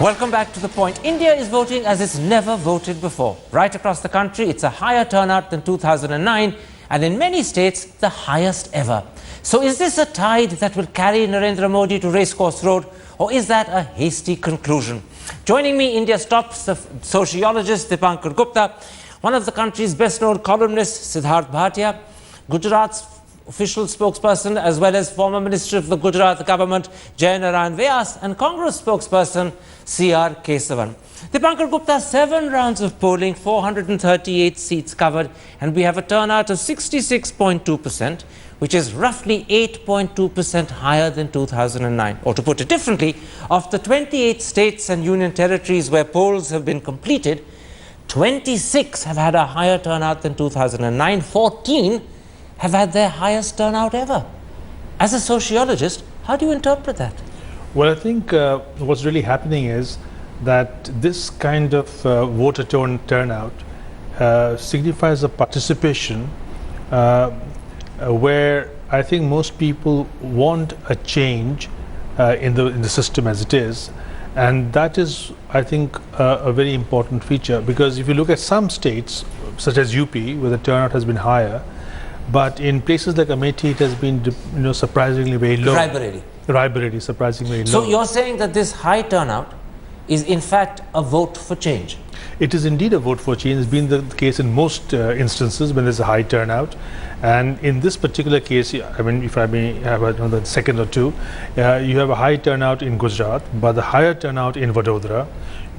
Welcome back to The Point. India is voting as it's never voted before. Right across the country, it's a higher turnout than 2009, and in many states, the highest ever. So is this a tide that will carry Narendra Modi to Racecourse Road, or is that a hasty conclusion? Joining me, India's top sociologist, Dipankar Gupta, one of the country's best-known columnists, Siddharth Bhatia, Gujarat's official spokesperson, as well as former Minister of the Gujarat government, Jai Narayan Vyas, and Congress spokesperson, C.R. Kesavan. Dipankar Gupta, 7 rounds of polling, 438 seats covered, and we have a turnout of 66.2%, which is roughly 8.2% higher than 2009. Or to put it differently, of the 28 states and union territories where polls have been completed, 26 have had a higher turnout than 2009, 14 have had their highest turnout ever. As a sociologist, how do you interpret that? Well, I think what's really happening is that this kind of voter turnout signifies a participation where I think most people want a change in the system as it is, and that is, I think, a very important feature, because if you look at some states such as UP, where the turnout has been higher, but in places like Amethi, it has been, surprisingly very low. Raebareli, surprisingly low. So you're saying that this high turnout is in fact a vote for change? It is indeed a vote for change. It's been the case in most instances when there's a high turnout. And in this particular case, I mean, if I may have another second or two, you have a high turnout in Gujarat, but the higher turnout in Vadodara.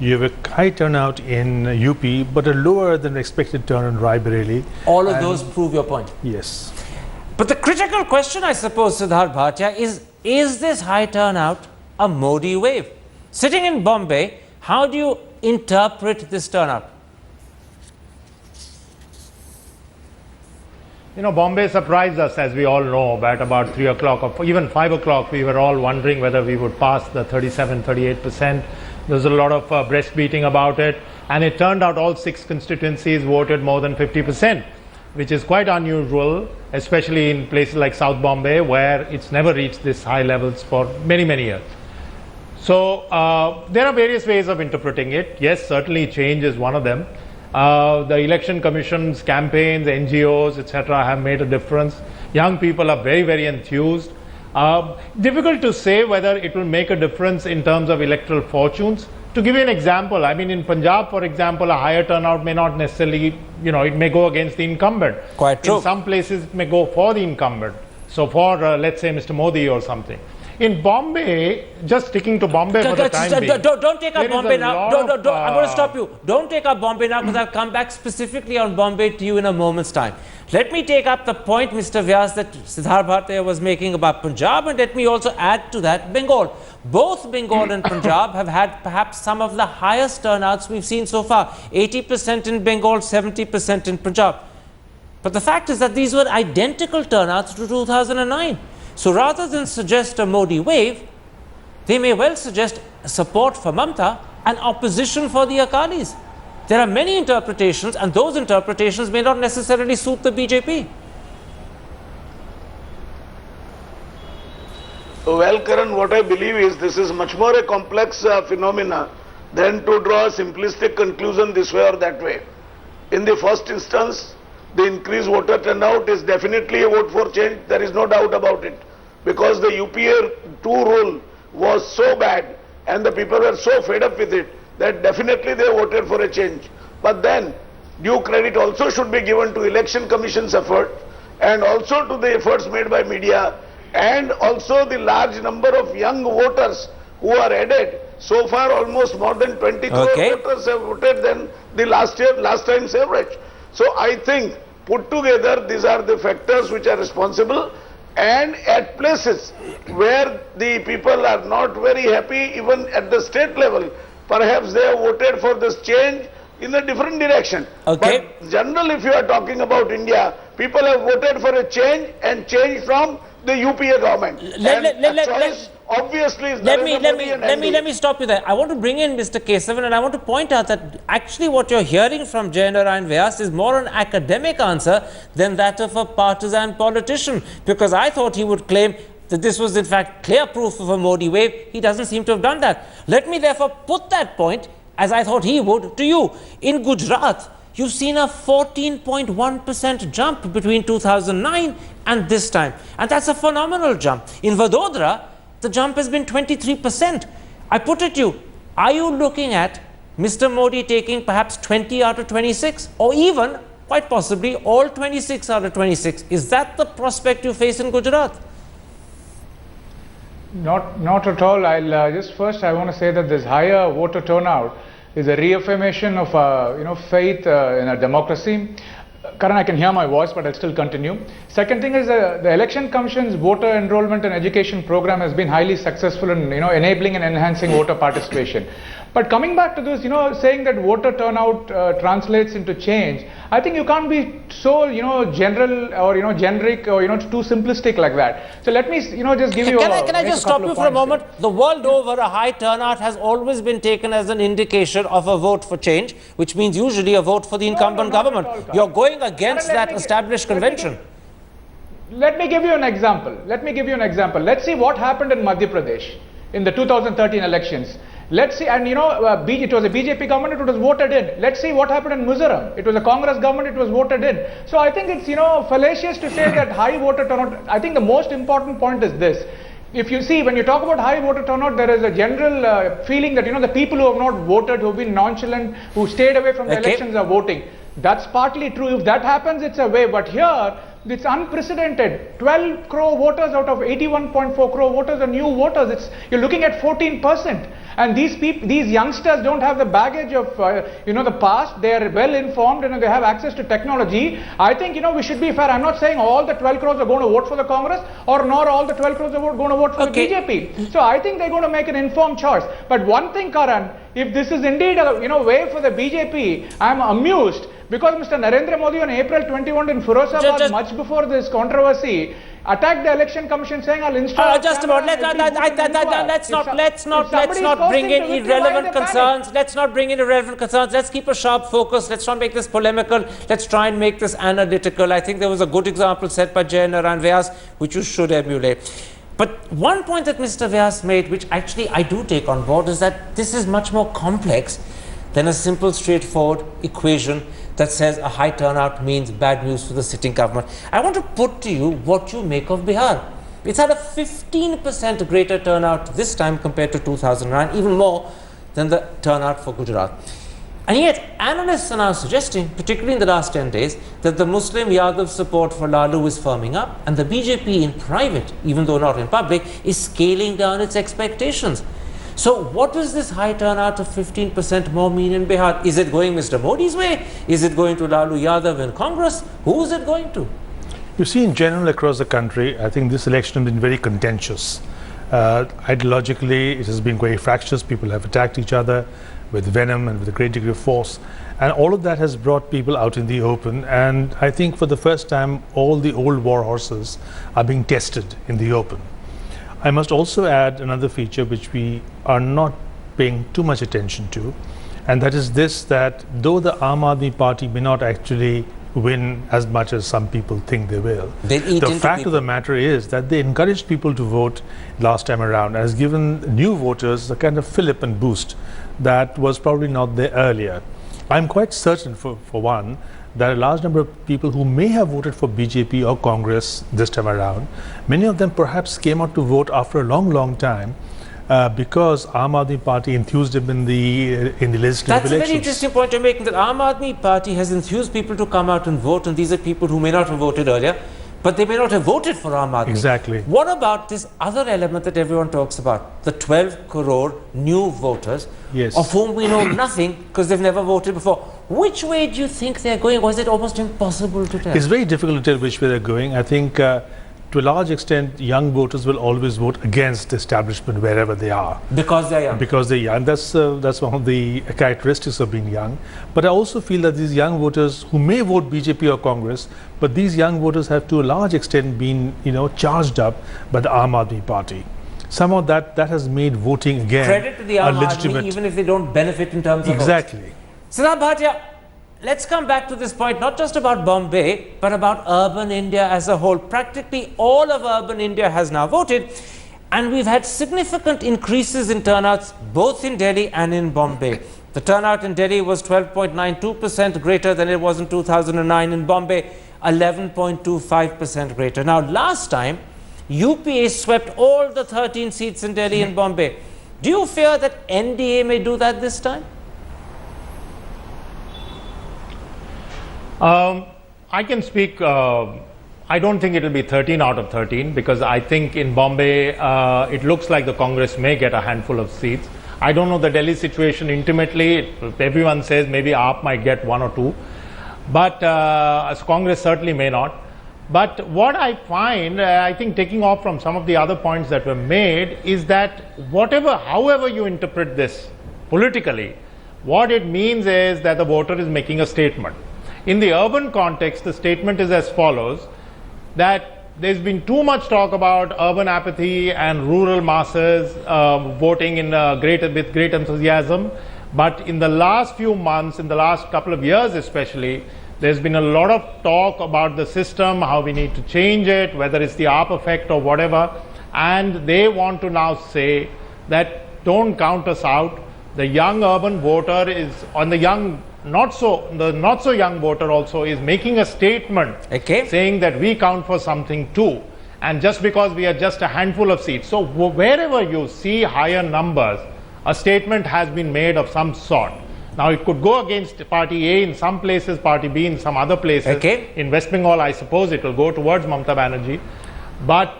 You have a high turnout in UP, but a lower than expected turnout in Raebareli. All of those prove your point? Yes. But the critical question, I suppose, Siddharth Bhatia, is this high turnout a Modi wave? Sitting in Bombay, how do you interpret this turnout? Bombay surprised us, as we all know, at about 3 o'clock or even 5 o'clock. We were all wondering whether we would pass the 38%. There was a lot of breast beating about it, and it turned out all 6 constituencies voted more than 50%, which is quite unusual, especially in places like South Bombay, where it's never reached this high levels for many, many years. So there are various ways of interpreting it. Yes, certainly change is one of them. The election commission's campaigns, NGOs, etc. have made a difference. Young people are very, very enthused. Difficult to say whether it will make a difference in terms of electoral fortunes. To give you an example, I mean, in Punjab, for example, a higher turnout may not necessarily, it may go against the incumbent. Quite true. In some places, it may go for the incumbent. So for, let's say, Mr. Modi or something. In Bombay, just sticking to Bombay for the time being. Don't take up Bombay now. I'm going to stop you. Don't take up Bombay now, because I'll come back specifically on Bombay to you in a moment's time. Let me take up the point, Mr. Vyas, that Siddharth Bhatia was making about Punjab, and let me also add to that Bengal. Both Bengal and Punjab have had perhaps some of the highest turnouts we've seen so far. 80% in Bengal, 70% in Punjab. But the fact is that these were identical turnouts to 2009. So rather than suggest a Modi wave, they may well suggest support for Mamta and opposition for the Akalis. There are many interpretations, and those interpretations may not necessarily suit the BJP. Well, Karan, what I believe is this is much more a complex phenomena than to draw a simplistic conclusion this way or that way. In the first instance, the increased voter turnout is definitely a vote for change. There is no doubt about it. Because the UPA 2 rule was so bad and the people were so fed up with it that definitely they voted for a change. But then due credit also should be given to election commission's effort, and also to the efforts made by media, and also the large number of young voters who are added. So far almost more than 20 crore voters have voted than the last time's average. So I think put together these are the factors which are responsible, and at places where the people are not very happy, even at the state level, perhaps they have voted for this change in a different direction. Okay. But generally, if you are talking about India, people have voted for a change, and change from the UPA government. Obviously, let me stop you there. I want to bring in Mr. Kesavan, and I want to point out that actually what you're hearing from Jai Narayan Vyas is more an academic answer than that of a partisan politician, because I thought he would claim that this was in fact clear proof of a Modi wave. He doesn't seem to have done that. Let me therefore put that point, as I thought he would, to you. In Gujarat, you've seen a 14.1% jump between 2009 and this time. And that's a phenomenal jump. In Vadodara, the jump has been 23%. I put it to you, are you looking at Mr. Modi taking perhaps 20 out of 26, or even, quite possibly, all 26 out of 26? Is that the prospect you face in Gujarat? Not at all. I'll I want to say that this higher voter turnout is a reaffirmation of faith in a democracy. Karan, I can hear my voice, but I'll still continue. Second thing is the Election Commission's voter enrollment and education program has been highly successful in enabling and enhancing voter participation. But coming back to this, saying that voter turnout translates into change, I think you can't be so, general or, generic or, too simplistic like that. So let me, just give you Can I just stop you for a moment? The world over, a high turnout has always been taken as an indication of a vote for change, which means usually a vote for the incumbent government. You're going against that established convention. Let me give you an example. Let's see what happened in Madhya Pradesh in the 2013 elections. Let's see, and it was a BJP government, it was voted in. Let's see what happened in Mizoram. It was a Congress government, it was voted in. So I think it's, fallacious to say that high voter turnout. I think the most important point is this. If you see, when you talk about high voter turnout, there is a general feeling that, the people who have not voted, who have been nonchalant, who stayed away from the elections are voting. That's partly true. If that happens, it's a way. But here, it's unprecedented. 12 crore voters out of 81.4 crore voters are new voters. You're looking at 14%. And these youngsters don't have the baggage of, the past. They are well informed and they have access to technology. I think, we should be fair. I'm not saying all the 12 crores are going to vote for the Congress or nor all the 12 crores are going to vote for the BJP. So I think they're going to make an informed choice. But one thing, Karan, if this is indeed a way for the BJP, I'm amused because Mr. Narendra Modi on April 21 in Firozabad, much before this controversy, attacked the Election Commission saying, I'll install... Let's not bring in irrelevant concerns. Let's not bring in irrelevant concerns. Let's keep a sharp focus. Let's not make this polemical. Let's try and make this analytical. I think there was a good example set by Jay Narayan Vyas, which you should emulate. But one point that Mr. Vyas made, which actually I do take on board, is that this is much more complex than a simple, straightforward equation that says a high turnout means bad news for the sitting government. I want to put to you what you make of Bihar. It's had a 15% greater turnout this time compared to 2009, even more than the turnout for Gujarat. And yet, analysts are now suggesting, particularly in the last 10 days, that the Muslim Yadav support for Lalu is firming up, and the BJP in private, even though not in public, is scaling down its expectations. So what does this high turnout of 15% more mean in Bihar? Is it going Mr. Modi's way? Is it going to Lalu Yadav in Congress? Who is it going to? You see, in general across the country, I think this election has been very contentious. Ideologically, it has been very fractious. People have attacked each other with venom and with a great degree of force. And all of that has brought people out in the open. And I think for the first time, all the old war horses are being tested in the open. I must also add another feature which we are not paying too much attention to, and that is this, that though the Aam Aadmi Party may not actually win as much as some people think they will, the fact of the matter is that they encouraged people to vote last time around, has given new voters a kind of fillip and boost that was probably not there earlier. I'm quite certain, for one, that a large number of people who may have voted for BJP or Congress this time around, many of them perhaps came out to vote after a long time because Aam Aadmi Party enthused them in the legislative elections. That's a very interesting point you're making, that Aam Aadmi Party has enthused people to come out and vote, and these are people who may not have voted earlier, but they may not have voted for Aam Aadmi. Exactly. What about this other element that everyone talks about, the 12 crore new voters, of whom we know nothing because they've never voted before? Which way do you think they're going, or is it almost impossible to tell? It's very difficult to tell which way they're going. I think to a large extent, young voters will always vote against the establishment wherever they are. Because they're young. Because they're young. That's one of the characteristics of being young. But I also feel that these young voters who may vote BJP or Congress, but these young voters have to a large extent been, charged up by the Aam Aadmi Party. Somehow that has made voting again credit to the Aam Aadmi, even if they don't benefit in terms of exactly. votes. Siddharth Bhatia, let's come back to this point, not just about Bombay, but about urban India as a whole. Practically all of urban India has now voted, and we've had significant increases in turnouts both in Delhi and in Bombay. The turnout in Delhi was 12.92% greater than it was in 2009. In Bombay, 11.25% greater. Now, last time, UPA swept all the 13 seats in Delhi and Bombay. Do you fear that NDA may do that this time? I can speak. I don't think it will be 13 out of 13, because I think in Bombay it looks like the Congress may get a handful of seats. I don't know the Delhi situation intimately. Everyone says maybe AAP might get 1 or 2, but as Congress certainly may not. But what I find, I think taking off from some of the other points that were made, is that however you interpret this politically, what it means is that the voter is making a statement. In the urban context, the statement is as follows, that there's been too much talk about urban apathy and rural masses voting with great enthusiasm. But in the last few months, in the last couple of years especially, there's been a lot of talk about the system, how we need to change it, whether it's the AAP effect or whatever. And they want to now say that don't count us out. The young urban voter is on the not so young voter also is making a statement, saying that we count for something too, and just because we are just a handful of seats. So wherever you see higher numbers, a statement has been made of some sort. Now it could go against party A in some places, party B in some other places. In West Bengal, I suppose it will go towards Mamata Banerjee, but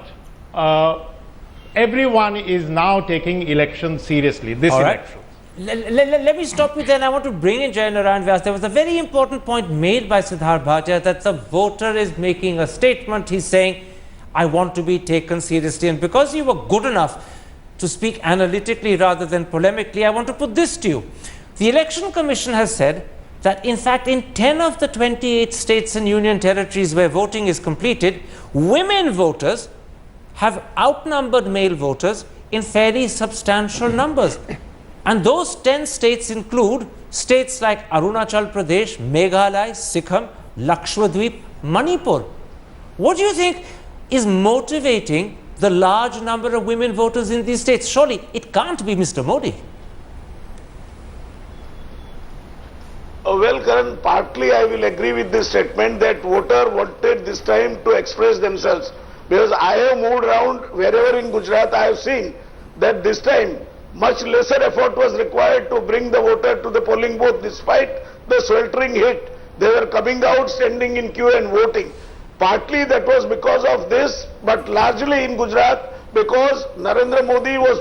everyone is now taking elections seriously, this election. Let me stop you there. I want to bring in Jay Narayan Vyas. There was a very important point made by Siddharth Bhatia that the voter is making a statement. He's saying, I want to be taken seriously. And because you were good enough to speak analytically rather than polemically, I want to put this to you. The Election Commission has said that, in fact, in 10 of the 28 states and union territories where voting is completed, women voters have outnumbered male voters in fairly substantial numbers. And those 10 states include states like Arunachal Pradesh, Meghalaya, Sikkim, Lakshadweep, Manipur. What do you think is motivating the large number of women voters in these states? Surely it can't be Mr. Modi. Well, Karan, partly I will agree with this statement that voter wanted this time to express themselves. Because I have moved around wherever in Gujarat I have seen that this time much lesser effort was required to bring the voter to the polling booth despite the sweltering heat. They were coming out, standing in queue and voting. Partly that was because of this, but largely in Gujarat because Narendra Modi was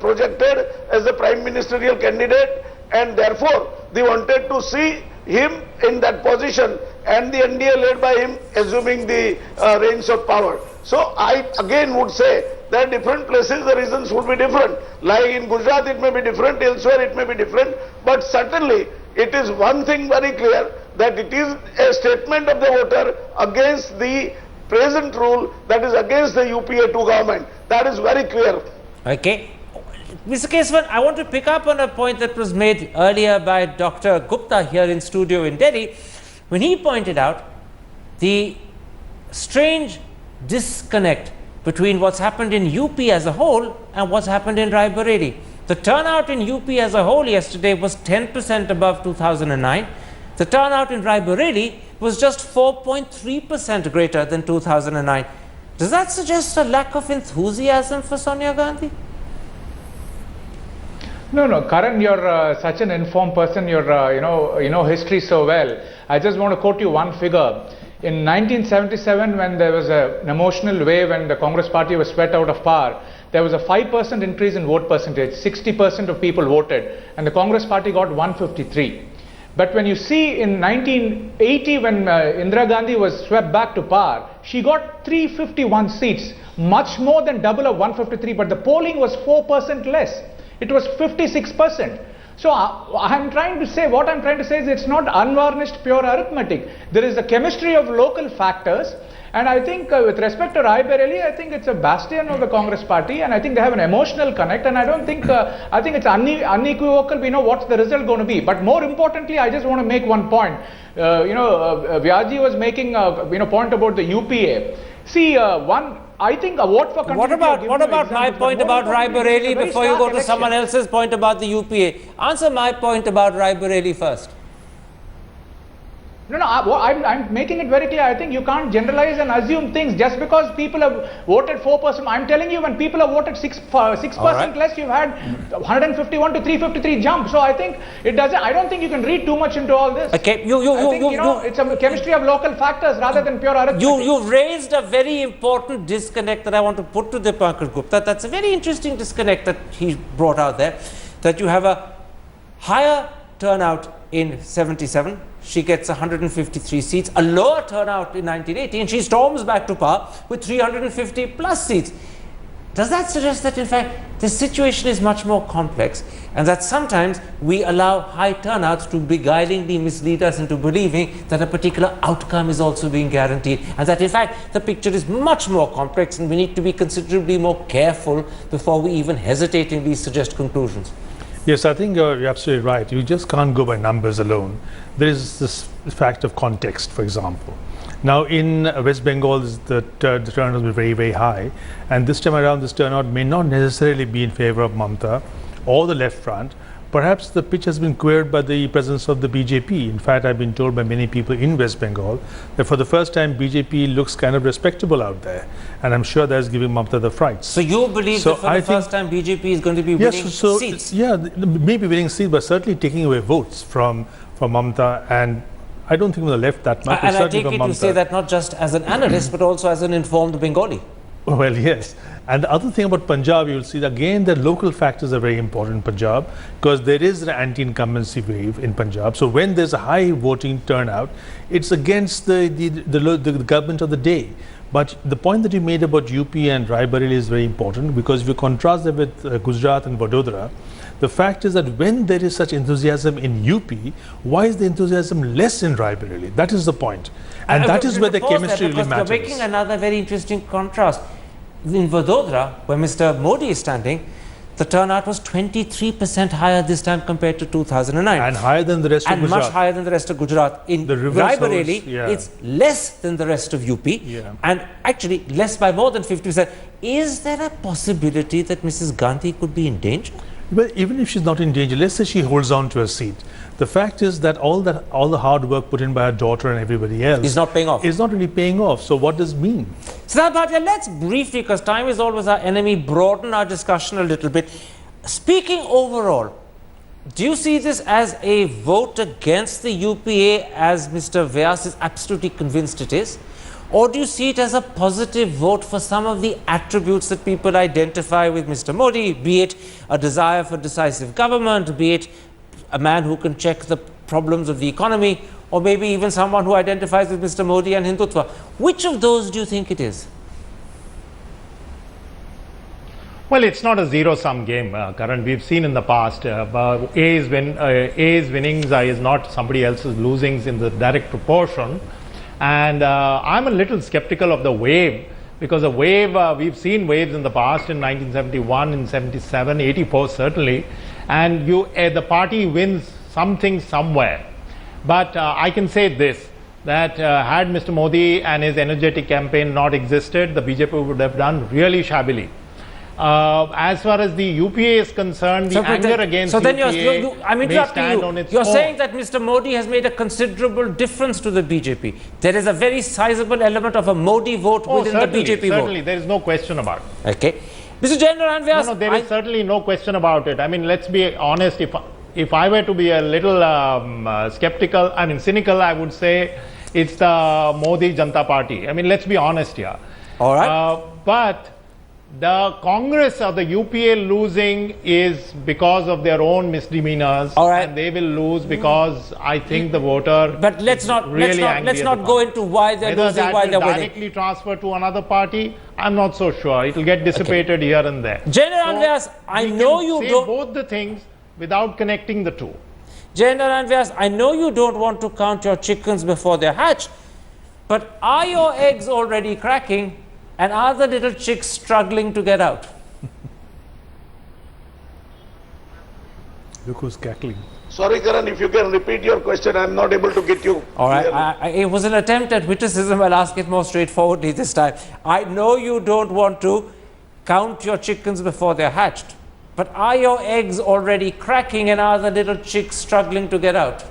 projected as the prime ministerial candidate, and therefore they wanted to see him in that position and the NDA led by him assuming the reins of power. So I again would say that different places the reasons would be different. Like in Gujarat it may be different, elsewhere it may be different, but certainly it is one thing very clear that it is a statement of the voter against the present rule, that is against the UPA 2 government. That is very clear. Okay. Mr. Keswan, I want to pick up on a point that was made earlier by Dr. Gupta here in studio in Delhi, when he pointed out the strange disconnect between what's happened in UP as a whole and what's happened in Raebareli. The turnout in UP as a whole yesterday was 10% above 2009. The turnout in Raebareli was just 4.3% greater than 2009. Does that suggest a lack of enthusiasm for Sonia Gandhi? No, Karan, you're such an informed person. You're, you know history so well. I just want to quote you one figure. In 1977, when there was an emotional wave and the Congress party was swept out of power, there was a 5% increase in vote percentage. 60% of people voted, and the Congress party got 153. But when you see in 1980, when Indira Gandhi was swept back to power, she got 351 seats, much more than double of 153, but the polling was 4% less. It was 56%. So what I'm trying to say is it's not unvarnished pure arithmetic. There is a chemistry of local factors, And I think with respect to Rai Bareli, I think it's a bastion of the Congress party, and I think they have an emotional connect, and I don't think, I think it's unequivocal, we know what's the result going to be. But more importantly, I just want to make one point. Vyaji was making a point about the UPA. See, I think a vote for continuity. What about my point about Rai Bareli before you go to someone else's point about the UPA? Answer my point about Rai Bareli first. No, I'm making it very clear. I think you can't generalize and assume things just because people have voted 4%. I'm telling you, when people have voted 6% less, you've had 151 to 353 jump. So I think it doesn't. I don't think you can read too much into all this. Okay, it's a chemistry of local factors rather than pure arithmetic. You've raised a very important disconnect that I want to put to Dipankar Gupta. That's a very interesting disconnect that he brought out there. That you have a higher turnout in 77. She gets 153 seats, a lower turnout in 1980, and she storms back to power with 350 plus seats. Does that suggest that, in fact, the situation is much more complex, and that sometimes we allow high turnouts to beguilingly mislead us into believing that a particular outcome is also being guaranteed, and that, in fact, the picture is much more complex, and we need to be considerably more careful before we even hesitatingly suggest conclusions? Yes, I think you're absolutely right. You just can't go by numbers alone. There is this fact of context, for example. Now, in West Bengal, the turnout will be very, very high. And this time around, this turnout may not necessarily be in favor of Mamata or the left front. Perhaps the pitch has been queered by the presence of the BJP. In fact, I've been told by many people in West Bengal that for the first time, BJP looks kind of respectable out there. And I'm sure that's giving Mamata the fright. So you believe that for the first time, BJP is going to be winning seats? Yeah, maybe winning seats, but certainly taking away votes from Mamata. And I don't think from the left that much. And I take it you say that not just as an analyst, but also as an informed Bengali. Well, yes. And the other thing about Punjab, you will see that again, the local factors are very important in Punjab because there is an anti-incumbency wave in Punjab. So when there's a high voting turnout, it's against the government of the day. But the point that you made about UP and Rai Bareli is very important because if you contrast them with Gujarat and Vadodara, the fact is that when there is such enthusiasm in UP, why is the enthusiasm less in Rai Bareli? That is the point. And that is where the chemistry really matters. You're making another very interesting contrast. In Vadodara, where Mr. Modi is standing, the turnout was 23% higher this time compared to 2009. And higher than the rest of Gujarat. And much higher than the rest of Gujarat. In Rai Bareli, it's less than the rest of UP. And actually less by more than 50%. Is there a possibility that Mrs. Gandhi could be in danger? Well, even if she's not in danger, let's say she holds on to her seat. The fact is that all the hard work put in by her daughter and everybody else is not paying off. Is not really paying off. So what does it mean? Siddharth Bhatia, let's briefly, because time is always our enemy, broaden our discussion a little bit. Speaking overall, do you see this as a vote against the UPA as Mr. Vyas is absolutely convinced it is? Or do you see it as a positive vote for some of the attributes that people identify with Mr. Modi, be it a desire for decisive government, be it a man who can check the problems of the economy, or maybe even someone who identifies with Mr. Modi and Hindutva? Which of those do you think it is? Well, it's not a zero-sum game, Karan. We've seen in the past, A's winnings is not somebody else's losings in the direct proportion. And I'm a little skeptical of the wave, because a wave, we've seen waves in the past in 1971, in 77, 84 certainly, and the party wins something somewhere. But I can say this, that had Mr. Modi and his energetic campaign not existed, the BJP would have done really shabbily. As far as the UPA is concerned, the anger against UPA I'm interrupting you. You're saying that Mr. Modi has made a considerable difference to the BJP. There is a very sizable element of a Modi vote within the BJP vote. Certainly, there is no question about it. Okay. Mr. General Vyas, no, there is certainly no question about it. I mean, let's be honest. If I were to be a little cynical, I would say it's the Modi Janata Party. I mean, let's be honest here. All right. But the Congress or the UPA losing is because of their own misdemeanors, and they will lose because I think the voter. But let's not go into why they're losing, why they're winning. Directly transfer to another party, I'm not so sure. It will get dissipated here and there. General Vyas, I know you don't both the things without connecting the two. General Vyas, I know you don't want to count your chickens before they're hatched. but are your eggs already cracking and are the little chicks struggling to get out? Look who's cackling. Sorry, Karan, if you can repeat your question, I'm not able to get you. All right, it was an attempt at witticism. I'll ask it more straightforwardly this time. I know you don't want to count your chickens before they're hatched, but are your eggs already cracking and are the little chicks struggling to get out?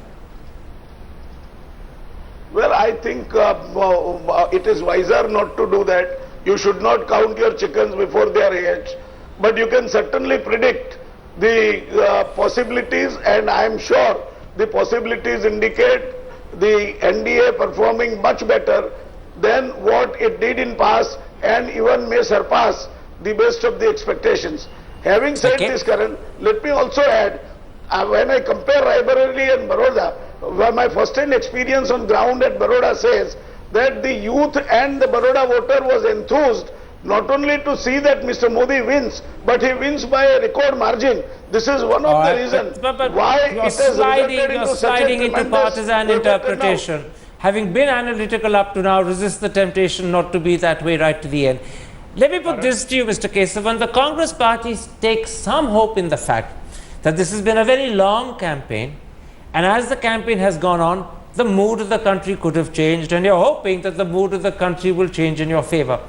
Well, I think it is wiser not to do that. You should not count your chickens before they are hatched, but you can certainly predict the possibilities, and I am sure the possibilities indicate the NDA performing much better than what it did in past and even may surpass the best of the expectations. Having said this, Karan, let me also add, when I compare Raebareli and Baroda, where my first-hand experience on ground at Baroda says that the youth and the Baroda voter was enthused not only to see that Mr. Modi wins, but he wins by a record margin. This is one of the reasons why it has resulted into sliding into partisan interpretation. Having been analytical up to now, resist the temptation not to be that way right to the end. Let me put this to you, Mr. Kesavan. The Congress party takes some hope in the fact that this has been a very long campaign, and as the campaign has gone on, the mood of the country could have changed, and you're hoping that the mood of the country will change in your favor.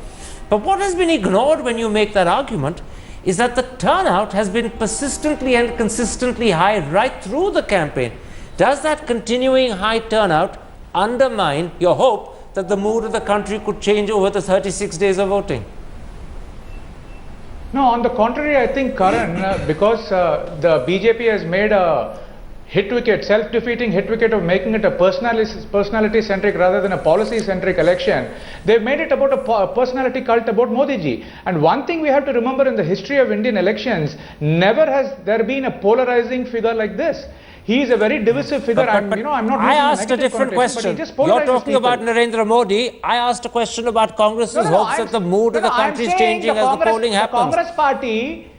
But what has been ignored when you make that argument is that the turnout has been persistently and consistently high right through the campaign. Does that continuing high turnout undermine your hope that the mood of the country could change over the 36 days of voting? No, on the contrary, I think, Karan, because the BJP has made a hit wicket, self-defeating hit wicket of making it a personality-centric rather than a policy-centric election, they've made it about a personality cult about Modi ji. And one thing we have to remember in the history of Indian elections, never has there been a polarizing figure like this. He is a very divisive figure. I'm not. I asked a different question. You're talking about Narendra Modi. I asked a question about Congress's hopes that the mood of the country is changing as the polling happens. The Congress party.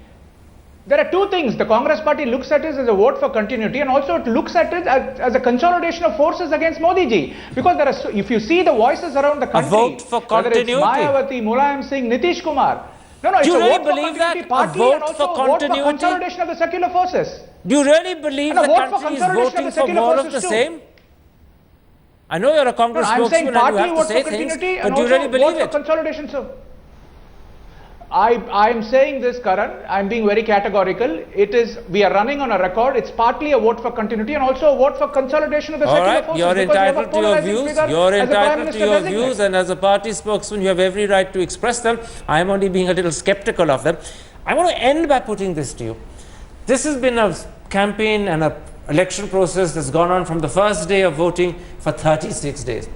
There are two things. The Congress party looks at it as a vote for continuity, and also it looks at it as a consolidation of forces against Modi ji. Because there are, if you see the voices around the country, a vote for continuity. Whether it's Mayawati, Mulayam Singh, Nitish Kumar. No, it's Do you a really vote believe for that? Party A vote and also for a vote continuity? for consolidation of the secular forces. Do you really believe the country is voting for more of the same? I know you're a Congress spokesman and you have to say things, but do you really believe it? Consolidation, sir. I am saying this, Karan. I am being very categorical. It is, we are running on a record. It's partly a vote for continuity and also a vote for consolidation of the secular forces. You're entitled to your views. You're entitled to your views, and as a party spokesman, you have every right to express them. I am only being a little skeptical of them. I want to end by putting this to you. This has been a campaign and an election process that's gone on from the first day of voting for 36 days.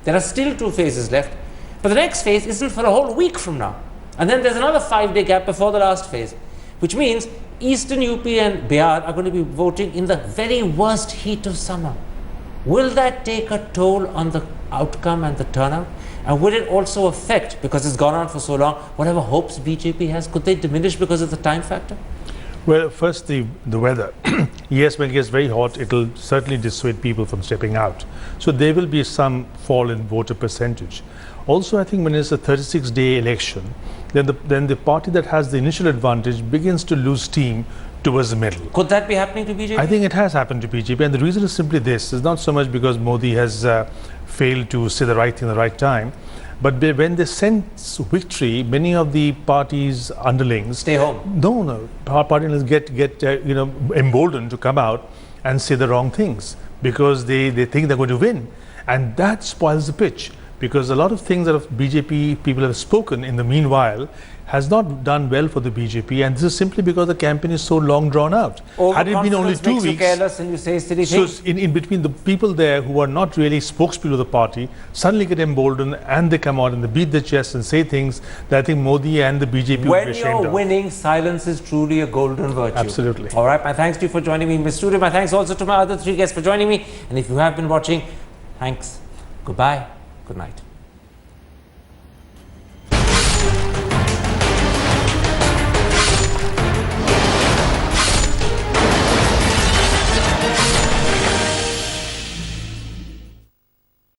There are still 2 phases left, but the next phase isn't for a whole week from now. And then there's another 5-day gap before the last phase, which means Eastern UP and Bihar are going to be voting in the very worst heat of summer. Will that take a toll on the outcome and the turnout? And will it also affect, because it's gone on for so long, whatever hopes BJP has? Could they diminish because of the time factor? Well, first the weather. Yes, when it gets very hot, it will certainly dissuade people from stepping out. So there will be some fall in voter percentage. Also, I think when it's a 36-day election, then the party that has the initial advantage begins to lose steam towards the middle. Could that be happening to BJP? I think it has happened to BJP, and the reason is simply this. It's not so much because Modi has failed to say the right thing at the right time, but when they sense victory, many of the party's underlings stay home. No. Party underlings get emboldened to come out and say the wrong things because they think they're going to win, and that spoils the pitch. Because a lot of things that BJP people have spoken in the meanwhile has not done well for the BJP, and this is simply because the campaign is so long drawn out. Had it been only 2 weeks, you careless and you say silly things. So in between, the people there who are not really spokespeople of the party suddenly get emboldened and they come out and they beat their chest and say things that I think Modi and the BJP will be ashamed of. When you're winning, silence is truly a golden virtue. Absolutely. All right, my thanks to you for joining me in the studio. My thanks also to my other 3 guests for joining me. And if you have been watching, thanks. Goodbye. Good night.